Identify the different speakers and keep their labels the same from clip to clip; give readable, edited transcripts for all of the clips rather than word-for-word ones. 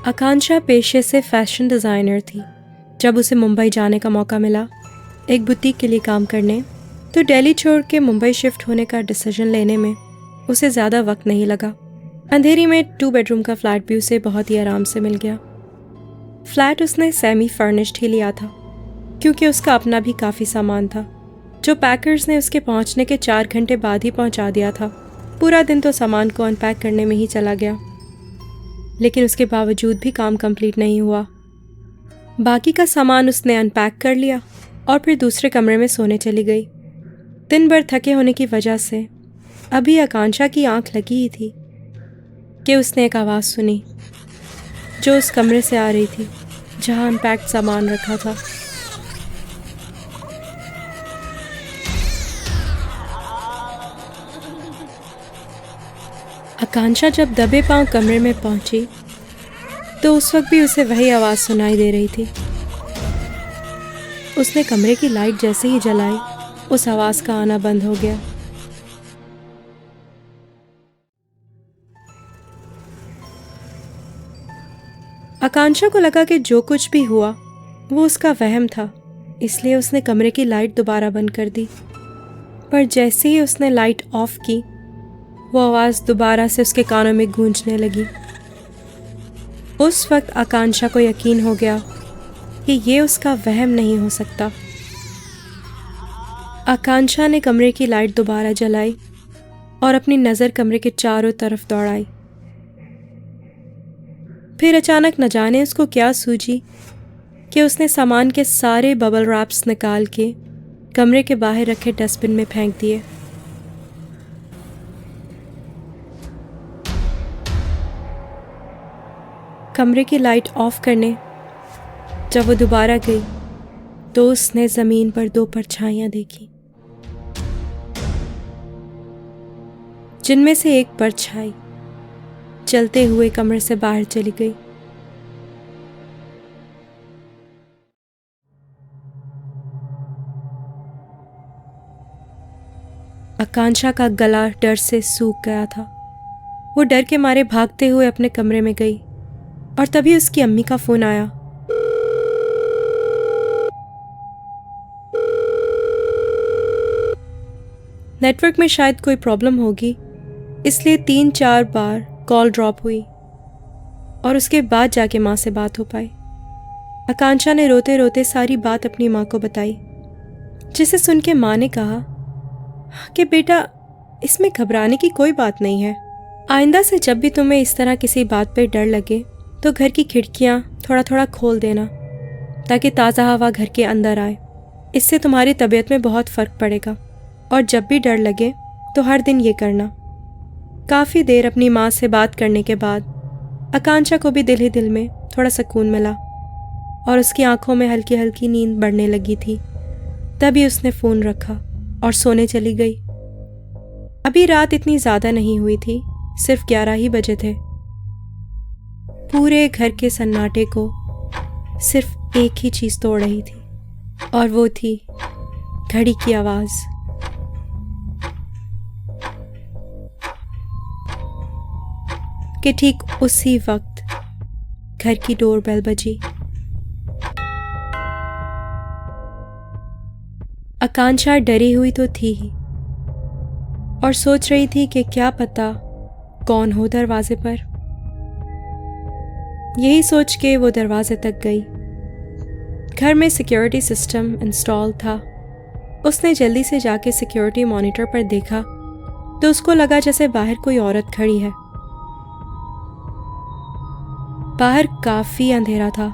Speaker 1: आकांक्षा पेशे से fashion designer थी। जब उसे मुंबई जाने का मौका मिला एक बुटीक के लिए काम करने, तो दिल्ली छोड़ के मुंबई शिफ्ट होने का डिसीजन लेने में उसे ज़्यादा वक्त नहीं लगा। अंधेरी में 2 बेडरूम का फ्लैट भी उसे बहुत ही आराम से मिल गया। फ्लैट उसने सेमी फर्निश्ड ही लिया था, क्योंकि उसका अपना भी काफ़ी सामान था, जो पैकर्स ने उसके पहुंचने के 4 घंटे बाद ही पहुंचा दिया था। पूरा दिन तो सामान को अनपैक करने में ही चला गया, लेकिन उसके बावजूद भी काम कंप्लीट नहीं हुआ। बाकी का सामान उसने अनपैक कर लिया और फिर दूसरे कमरे में सोने चली गई। दिन भर थके होने की वजह से अभी आकांक्षा की आंख लगी ही थी कि उसने एक आवाज़ सुनी, जो उस कमरे से आ रही थी जहां अनपैक्ड सामान रखा था। आकांक्षा जब दबे पांव कमरे में पहुंची तो उस वक्त भी उसे वही आवाज़ सुनाई दे रही थी। उसने कमरे की लाइट जैसे ही जलाई, उस आवाज़ का आना बंद हो गया। आकांक्षा को लगा कि जो कुछ भी हुआ वो उसका वहम था, इसलिए उसने कमरे की लाइट दोबारा बंद कर दी। पर जैसे ही उसने लाइट ऑफ की, वो आवाज़ दोबारा से उसके कानों में गूंजने लगी। उस वक्त आकांक्षा को यकीन हो गया कि ये उसका वहम नहीं हो सकता। आकांक्षा ने कमरे की लाइट दोबारा जलाई और अपनी नज़र कमरे के चारों तरफ दौड़ाई। फिर अचानक न जाने उसको क्या सूझी कि उसने सामान के सारे बबल रैप्स निकाल के कमरे के बाहर रखे डस्टबिन में फेंक दिए। कमरे की लाइट ऑफ करने जब वो दोबारा गई तो उसने ज़मीन पर 2 परछाइयां देखी, जिनमें से एक परछाई चलते हुए कमरे से बाहर चली गई। आकांक्षा का गला डर से सूख गया था। वो डर के मारे भागते हुए अपने कमरे में गई और तभी उसकी अम्मी का फोन आया। नेटवर्क में शायद कोई प्रॉब्लम होगी, इसलिए 3-4 बार कॉल ड्रॉप हुई और उसके बाद जाके माँ से बात हो पाई। आकांक्षा ने रोते रोते सारी बात अपनी माँ को बताई, जिसे सुन के माँ ने कहा कि बेटा, इसमें घबराने की कोई बात नहीं है। आइंदा से जब भी तुम्हें इस तरह किसी बात पे डर लगे तो घर की खिड़कियाँ थोड़ा थोड़ा खोल देना, ताकि ताज़ा हवा घर के अंदर आए। इससे तुम्हारी तबीयत में बहुत फ़र्क पड़ेगा। और जब भी डर लगे तो हर दिन ये करना। काफ़ी देर अपनी माँ से बात करने के बाद आकांक्षा को भी दिल ही दिल में थोड़ा सुकून मिला और उसकी आंखों में हल्की हल्की नींद बढ़ने लगी थी। तभी उसने फ़ोन रखा और सोने चली गई। अभी रात इतनी ज़्यादा नहीं हुई थी, सिर्फ 11 ही बजे थे। पूरे घर के सन्नाटे को सिर्फ एक ही चीज़ तोड़ रही थी, और वो थी घड़ी की आवाज़। कि ठीक उसी वक्त घर की डोरबेल बजी। आकांक्षा डरी हुई तो थी ही और सोच रही थी कि क्या पता कौन हो दरवाजे पर। यही सोच के वो दरवाजे तक गई। घर में सिक्योरिटी सिस्टम इंस्टॉल था। उसने जल्दी से जाके सिक्योरिटी मॉनिटर पर देखा तो उसको लगा जैसे बाहर कोई औरत खड़ी है। बाहर काफी अंधेरा था,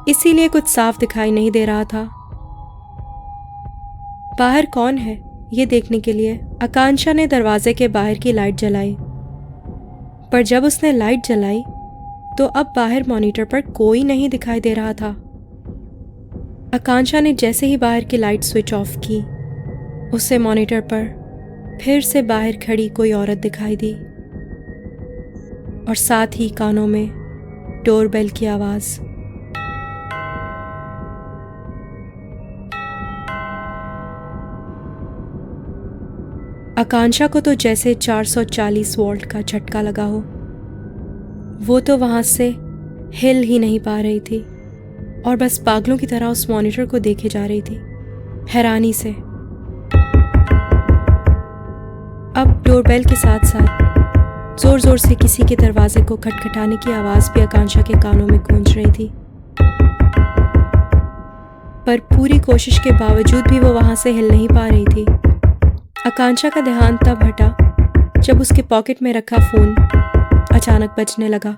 Speaker 1: इसीलिए कुछ साफ दिखाई नहीं दे रहा था। बाहर कौन है ये देखने के लिए आकांक्षा ने दरवाजे के बाहर की लाइट जलाई। पर जब उसने लाइट जलाई तो अब बाहर मॉनिटर पर कोई नहीं दिखाई दे रहा था। आकांक्षा ने जैसे ही बाहर की लाइट स्विच ऑफ की, उसे मॉनिटर पर फिर से बाहर खड़ी कोई औरत दिखाई दी और साथ ही कानों में डोरबेल की आवाज़। आकांक्षा को तो जैसे 440 वोल्ट का झटका लगा हो। वो तो वहाँ से हिल ही नहीं पा रही थी और बस पागलों की तरह उस मॉनिटर को देखे जा रही थी, हैरानी से। अब डोरबेल के साथ साथ जोर जोर से किसी के दरवाजे को खटखटाने की आवाज़ भी आकांक्षा के कानों में गूंज रही थी। पर पूरी कोशिश के बावजूद भी वो वहां से हिल नहीं पा रही थी। आकांक्षा का ध्यान तब हटा जब उसके पॉकेट में रखा फोन अचानक बजने लगा।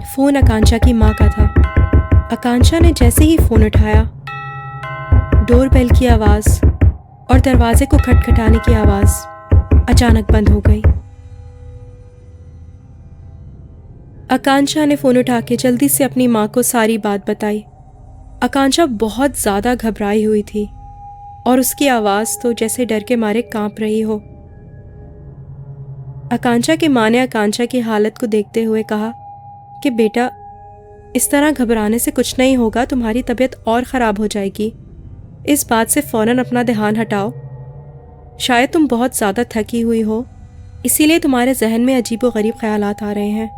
Speaker 1: फोन आकांक्षा की माँ का था। आकांक्षा ने जैसे ही फोन उठाया, डोरबेल की आवाज और दरवाजे को खटखटाने की आवाज अचानक बंद हो गई। आकांक्षा ने फोन उठा के जल्दी से अपनी माँ को सारी बात बताई। आकांक्षा बहुत ज्यादा घबराई हुई थी और उसकी आवाज तो जैसे डर के मारे कांप रही हो। आकांक्षा की माँ ने आकांक्षा की हालत को देखते हुए कहा कि बेटा, इस तरह घबराने से कुछ नहीं होगा, तुम्हारी तबीयत और ख़राब हो जाएगी। इस बात से फ़ौरन अपना ध्यान हटाओ। शायद तुम बहुत ज़्यादा थकी हुई हो, इसीलिए तुम्हारे जहन में अजीबोगरीब ख़यालात आ रहे हैं।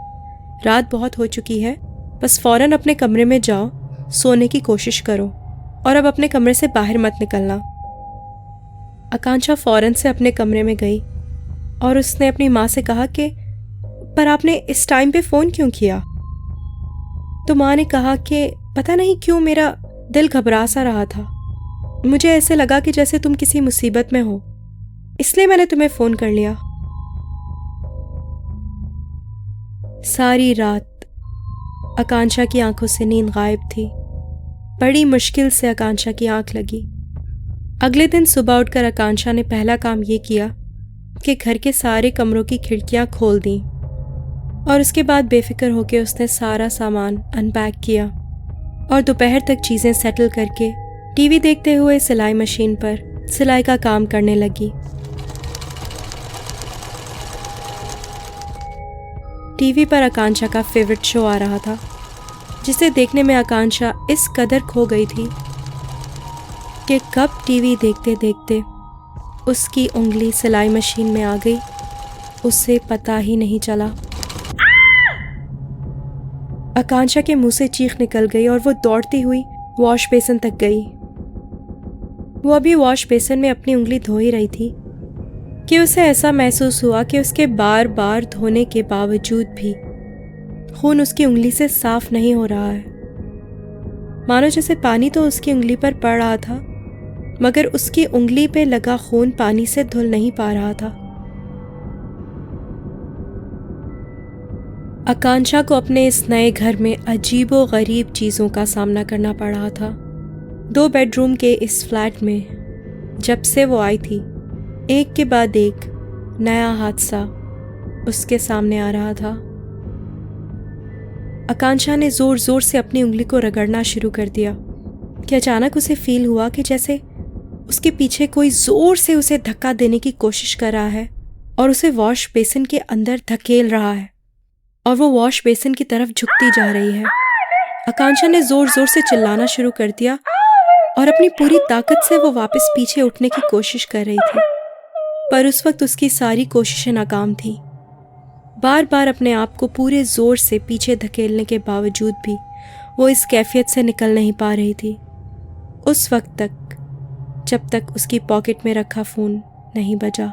Speaker 1: रात बहुत हो चुकी है, बस फ़ौरन अपने कमरे में जाओ, सोने की कोशिश करो और अब अपने कमरे से बाहर मत निकलना। आकांक्षा फ़ौरन से अपने कमरे में गई और उसने अपनी माँ से कहा कि पर आपने इस टाइम पे फ़ोन क्यों किया? तो माँ ने कहा कि पता नहीं क्यों मेरा दिल घबरा सा रहा था। मुझे ऐसे लगा कि जैसे तुम किसी मुसीबत में हो, इसलिए मैंने तुम्हें फ़ोन कर लिया। सारी रात आकांक्षा की आंखों से नींद गायब थी। बड़ी मुश्किल से आकांक्षा की आंख लगी। अगले दिन सुबह उठकर आकांक्षा ने पहला काम ये किया कि घर के सारे कमरों की खिड़कियां खोल दी और उसके बाद बेफिक्र होकर उसने सारा सामान अनपैक किया और दोपहर तक चीज़ें सेटल करके टीवी देखते हुए सिलाई मशीन पर सिलाई का काम करने लगी। टीवी पर आकांक्षा का फेवरेट शो आ रहा था, जिसे देखने में आकांक्षा इस कदर खो गई थी कि कब टीवी देखते देखते उसकी उंगली सिलाई मशीन में आ गई, उसे पता ही नहीं चला। आकांक्षा के मुंह से चीख निकल गई और वो दौड़ती हुई वॉश बेसिन तक गई। वो अभी वॉश बेसिन में अपनी उंगली धो ही रही थी कि उसे ऐसा महसूस हुआ कि उसके बार बार धोने के बावजूद भी खून उसकी उंगली से साफ नहीं हो रहा है। मानो जैसे पानी तो उसकी उंगली पर पड़ रहा था, मगर उसकी उंगली पे लगा खून पानी से धुल नहीं पा रहा था। आकांक्षा को अपने इस नए घर में अजीबो गरीब चीज़ों का सामना करना पड़ रहा था। 2 बेडरूम के इस फ्लैट में जब से वो आई थी, एक के बाद एक नया हादसा उसके सामने आ रहा था। आकांक्षा ने ज़ोर ज़ोर से अपनी उंगली को रगड़ना शुरू कर दिया कि अचानक उसे फील हुआ कि जैसे उसके पीछे कोई ज़ोर से उसे धक्का देने की कोशिश कर रहा है और उसे वॉश बेसिन के अंदर धकेल रहा है और वो वॉश बेसिन की तरफ झुकती जा रही है। आकांक्षा ने ज़ोर ज़ोर से चिल्लाना शुरू कर दिया और अपनी पूरी ताकत से वो वापस पीछे उठने की कोशिश कर रही थी, पर उस वक्त उसकी सारी कोशिशें नाकाम थीं। बार बार अपने आप को पूरे ज़ोर से पीछे धकेलने के बावजूद भी वो इस कैफियत से निकल नहीं पा रही थी, उस वक्त तक जब तक उसकी पॉकेट में रखा फ़ोन नहीं बजा।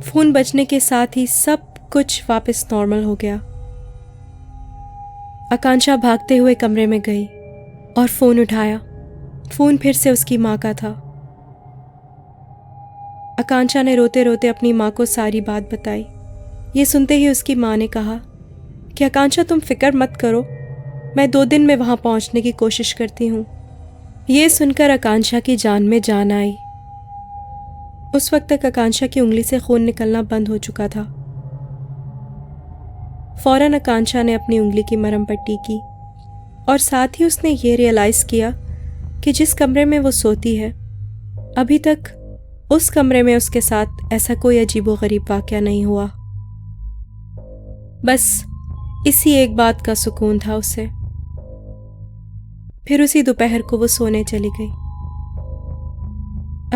Speaker 1: फ़ोन बजने के साथ ही सब कुछ वापस नॉर्मल हो गया। आकांक्षा भागते हुए कमरे में गई और फ़ोन उठाया। फ़ोन फिर से उसकी माँ का था। आकांक्षा ने रोते रोते अपनी माँ को सारी बात बताई। ये सुनते ही उसकी माँ ने कहा कि आकांक्षा, तुम फिक्र मत करो, मैं 2 दिन में वहाँ पहुँचने की कोशिश करती हूँ। ये सुनकर आकांक्षा की जान में जान आई। उस वक्त तक आकांक्षा की उंगली से खून निकलना बंद हो चुका था। फौरन आकांक्षा ने अपनी उंगली की मरहम पट्टी की और साथ ही उसने ये रियलाइज़ किया कि जिस कमरे में वो सोती है, अभी तक उस कमरे में उसके साथ ऐसा कोई अजीबोगरीब वाक़या नहीं हुआ। बस इसी एक बात का सुकून था उसे। फिर उसी दोपहर को वो सोने चली गई।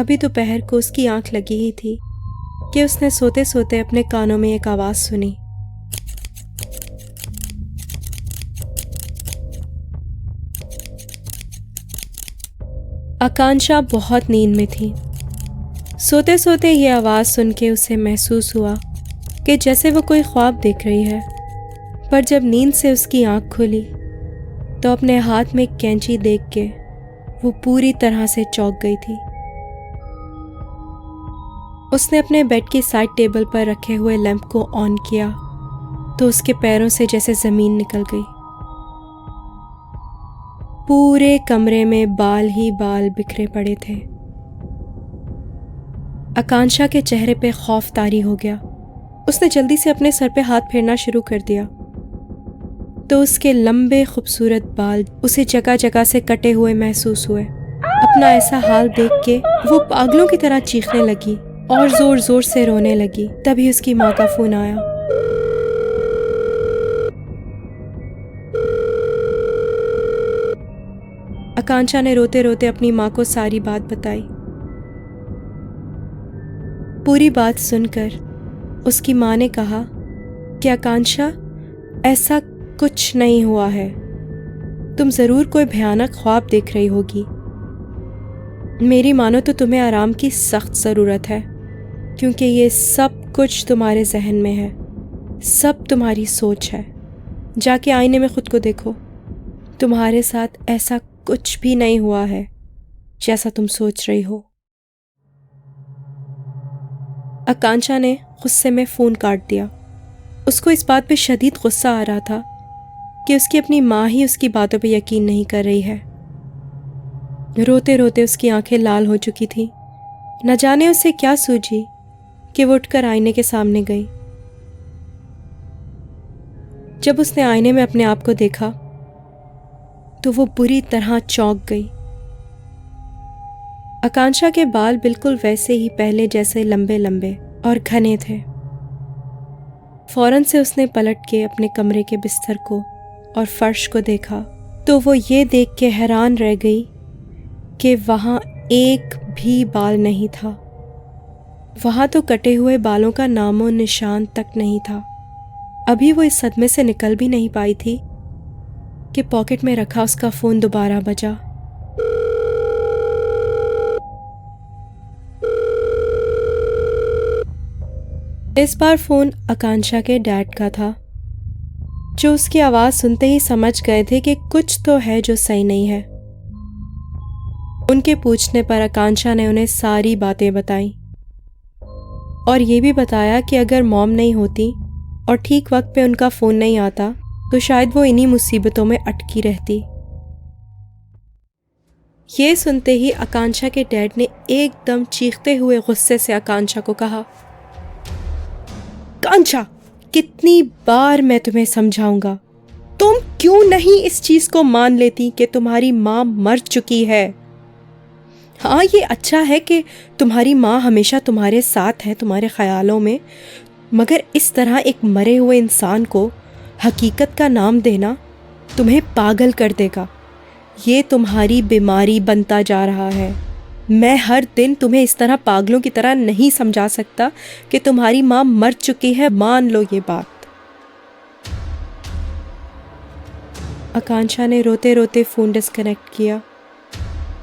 Speaker 1: अभी दोपहर को उसकी आंख लगी ही थी कि उसने सोते सोते अपने कानों में एक आवाज सुनी। आकांक्षा बहुत नींद में थी। सोते सोते ये आवाज सुन के उसे महसूस हुआ कि जैसे वो कोई ख्वाब देख रही है। पर जब नींद से उसकी आंख खुली तो अपने हाथ में कैंची देख के वो पूरी तरह से चौंक गई थी। उसने अपने बेड की साइड टेबल पर रखे हुए लैंप को ऑन किया तो उसके पैरों से जैसे जमीन निकल गई। पूरे कमरे में बाल ही बाल बिखरे पड़े थे। आकांक्षा के चेहरे पे खौफ तारी हो गया। उसने जल्दी से अपने सर पे हाथ फेरना शुरू कर दिया तो उसके लंबे खूबसूरत बाल उसे जगह जगह से कटे हुए महसूस हुए। अपना ऐसा हाल देख के वो पागलों की तरह चीखने लगी और जोर जोर से रोने लगी। तभी उसकी माँ का फोन आया। आकांक्षा ने रोते रोते अपनी माँ को सारी बात बताई। पूरी बात सुनकर उसकी माँ ने कहा कि आकांक्षा, ऐसा कुछ नहीं हुआ है, तुम जरूर कोई भयानक ख्वाब देख रही होगी। मेरी मानो तो तुम्हें आराम की सख्त ज़रूरत है, क्योंकि ये सब कुछ तुम्हारे जहन में है, सब तुम्हारी सोच है। जाके आईने में खुद को देखो, तुम्हारे साथ ऐसा कुछ भी नहीं हुआ है जैसा तुम सोच रही हो। आकांक्षा ने गुस्से में फ़ोन काट दिया। उसको इस बात पे शदीद गुस्सा आ रहा था कि उसकी अपनी माँ ही उसकी बातों पे यकीन नहीं कर रही है। रोते रोते उसकी आंखें लाल हो चुकी थी। न जाने उसे क्या सूझी कि वो उठकर आईने के सामने गई। जब उसने आईने में अपने आप को देखा तो वो बुरी तरह चौंक गई। आकांक्षा के बाल बिल्कुल वैसे ही पहले जैसे लंबे लंबे और घने थे। फौरन से उसने पलट के अपने कमरे के बिस्तर को और फर्श को देखा तो वो ये देख के हैरान रह गई कि वहाँ एक भी बाल नहीं था। वहाँ तो कटे हुए बालों का नामो निशान तक नहीं था। अभी वो इस सदमे से निकल भी नहीं पाई थी कि पॉकेट में रखा उसका फ़ोन दोबारा बजा। इस बार फ़ोन आकांक्षा के डैड का था, जो उसकी आवाज़ सुनते ही समझ गए थे कि कुछ तो है जो सही नहीं है। उनके पूछने पर आकांक्षा ने उन्हें सारी बातें बताई और ये भी बताया कि अगर मॉम नहीं होती और ठीक वक्त पे उनका फ़ोन नहीं आता तो शायद वो इन्हीं मुसीबतों में अटकी रहती। ये सुनते ही आकांक्षा के डैड ने एकदम चीखते हुए गुस्से से आकांक्षा को कहा, कांक्षा, कितनी बार मैं तुम्हें समझाऊंगा, तुम क्यों नहीं इस चीज को मान लेती कि तुम्हारी माँ मर चुकी है। हाँ, ये अच्छा है कि तुम्हारी माँ हमेशा तुम्हारे साथ है, तुम्हारे ख्यालों में, मगर इस तरह एक मरे हुए इंसान को हकीकत का नाम देना तुम्हें पागल कर देगा। ये तुम्हारी बीमारी बनता जा रहा है। मैं हर दिन तुम्हें इस तरह पागलों की तरह नहीं समझा सकता कि तुम्हारी माँ मर चुकी है, मान लो ये बात। आकांक्षा ने रोते रोते फ़ोन डिस्कनेक्ट किया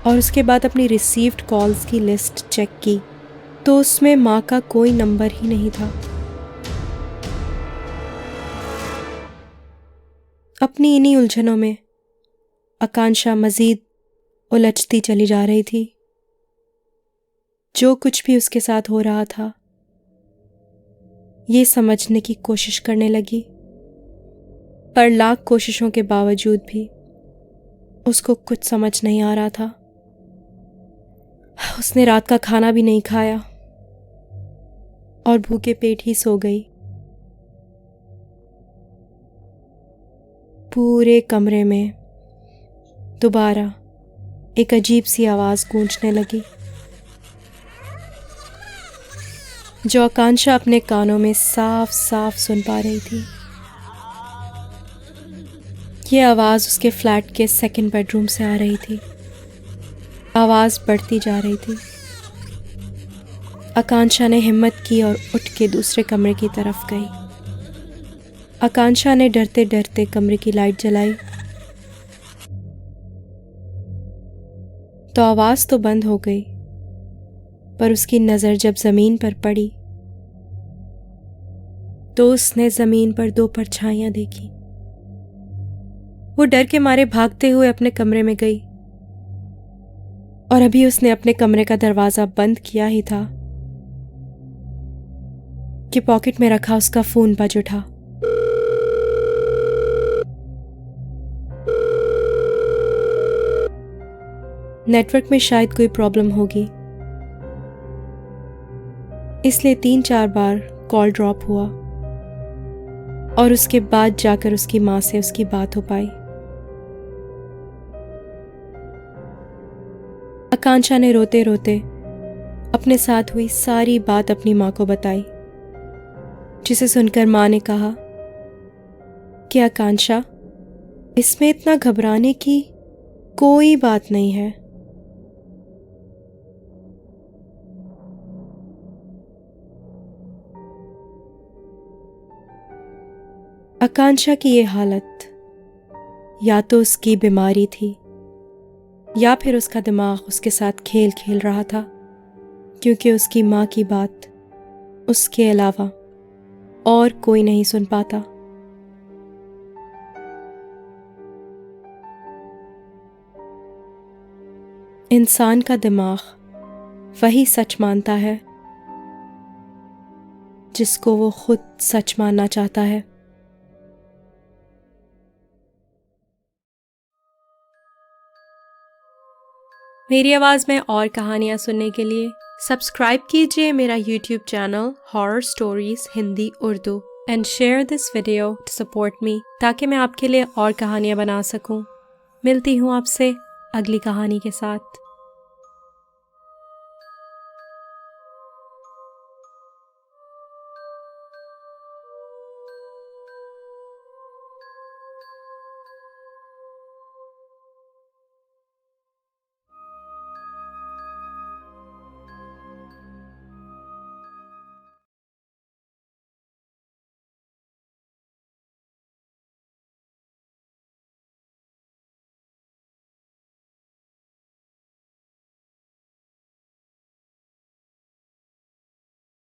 Speaker 1: और उसके बाद अपनी रिसीव्ड कॉल्स की लिस्ट चेक की तो उसमें माँ का कोई नंबर ही नहीं था। अपनी इन्हीं उलझनों में आकांक्षा मज़ीद उलझती चली जा रही थी। जो कुछ भी उसके साथ हो रहा था ये समझने की कोशिश करने लगी, पर लाख कोशिशों के बावजूद भी उसको कुछ समझ नहीं आ रहा था। उसने रात का खाना भी नहीं खाया और भूखे पेट ही सो गई। पूरे कमरे में दोबारा एक अजीब सी आवाज़ गूंजने लगी, जो आकांक्षा अपने कानों में साफ साफ सुन पा रही थी। ये आवाज़ उसके फ्लैट के सेकंड बेडरूम से आ रही थी। आवाज़ बढ़ती जा रही थी। आकांक्षा ने हिम्मत की और उठ के दूसरे कमरे की तरफ गई। आकांक्षा ने डरते डरते कमरे की लाइट जलाई तो आवाज़ तो बंद हो गई, पर उसकी नज़र जब ज़मीन पर पड़ी तो उसने ज़मीन पर दो परछाइयां देखी। वो डर के मारे भागते हुए अपने कमरे में गई और अभी उसने अपने कमरे का दरवाज़ा बंद किया ही था कि पॉकेट में रखा उसका फ़ोन बज उठा। नेटवर्क में शायद कोई प्रॉब्लम होगी, इसलिए 3-4 बार कॉल ड्रॉप हुआ और उसके बाद जाकर उसकी माँ से उसकी बात हो पाई। आकांक्षा ने रोते रोते अपने साथ हुई सारी बात अपनी माँ को बताई, जिसे सुनकर माँ ने कहा कि आकांक्षा, इसमें इतना घबराने की कोई बात नहीं है। आकांक्षा की ये हालत या तो उसकी बीमारी थी या फिर उसका दिमाग उसके साथ खेल खेल रहा था, क्योंकि उसकी माँ की बात उसके अलावा और कोई नहीं सुन पाता। इंसान का दिमाग वही सच मानता है जिसको वो खुद सच मानना चाहता है। मेरी आवाज़ में और कहानियाँ सुनने के लिए सब्सक्राइब कीजिए मेरा YouTube channel horror stories Hindi Urdu and share this video to support me, ताकि मैं आपके लिए और कहानियाँ बना सकूँ। मिलती हूँ आपसे अगली कहानी के साथ।